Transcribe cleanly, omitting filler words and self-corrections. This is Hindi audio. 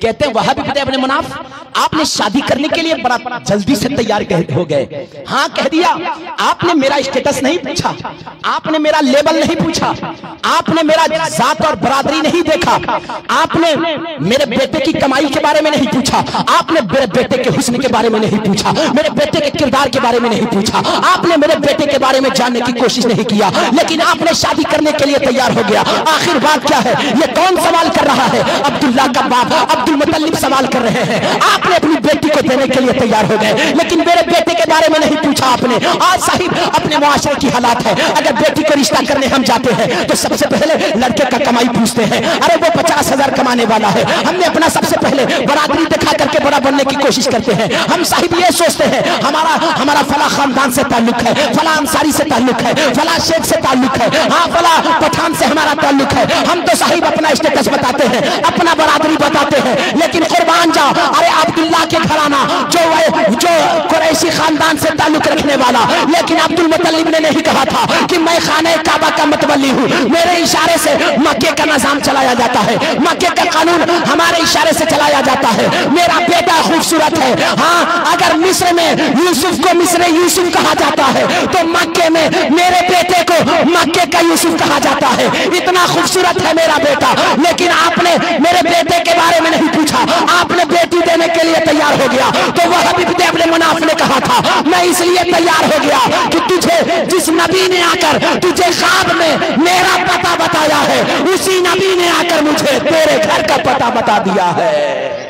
कहते हैं वहाबी बिदअत इब्न मुनाफ, आपने शादी करने के लिए बड़ा जल्दी से तैयार हो गए। हाँ कह दिया, आपने मेरा स्टेटस नहीं पूछा, आपने मेरा लेवल नहीं पूछा, आपने मेरा जात और बरादरी नहीं देखा, आपने मेरे बेटे की कमाई के बारे में नहीं पूछा, आपने मेरे बेटे के हुस्न के बारे में नहीं पूछा, मेरे बेटे के किरदार के बारे में नहीं पूछा, आपने मेरे बेटे के बारे में जानने की कोशिश नहीं किया, लेकिन आपने शादी करने के लिए तैयार हो गया। आखिर बात क्या है? ये कौन सवाल कर रहा है? अब्दुल्ला का बाप अब्दुल मुत्तलिब सवाल कर रहे हैं। आपने अपनी बेटी को देने के लिए तैयार हो गए, लेकिन मेरे बेटे के बारे में नहीं पूछा आपने। आज साहिब अपने मुआशरे की हालात है, अगर बेटी को रिश्ता करने हम जाते हैं तो सबसे पहले लड़के का कमाई पूछते हैं। अरे वो 50,000 कमाने वाला है, हमने अपना सबसे पहले बरादरी दिखा करके बड़ा बनने की कोशिश करते हैं। हम साहिब ये सोचते हैं हमारा फला खानदान से ताल्लुक है, फला अंसारी से ताल्लुक है, फला शेख से ताल्लुक है, हाँ फला पठान से हमारा ताल्लुक है। हम तो साहिब अपना स्टेटस बताते हैं, अपना बरादरी बताते हैं, लेकिन कुर्बान जाओ, अरे अब्दुल्ला के घराना जो कुरैशी खानदान से ताल्लुक रखने वाला, लेकिन अब्दुल मुत्तलिब ने नहीं कहा था कि मैं खाने काबा का मतवल्ली हूँ, मेरे इशारे से मक्के का निजाम चलाया जाता है, मक्के का कानून हमारे इशारे से चलाया जाता है। मेरा बेटा खूबसूरत है, हाँ अगर मिस्र में यूसुफ को मिस्र यूसुफ कहा जाता है तो मक्के में मेरे बेटे को मक्के का यूसुफ कहा जाता है। इतना खूबसूरत है मेरा बेटा, लेकिन आपने मेरे बेटे के बारे में नहीं पूछा, आपने बेटी देने के लिए तैयार हो गया। तो वहाबी बिदअत इब्न मुनाफ ने कहा था मैं इसलिए तैयार हो गया कि तुझे जिस नबी ने आकर तुझे ख्वाब में मेरा पता बताया है, उसी नबी ने आकर मुझे तेरे घर का पता बता दिया है।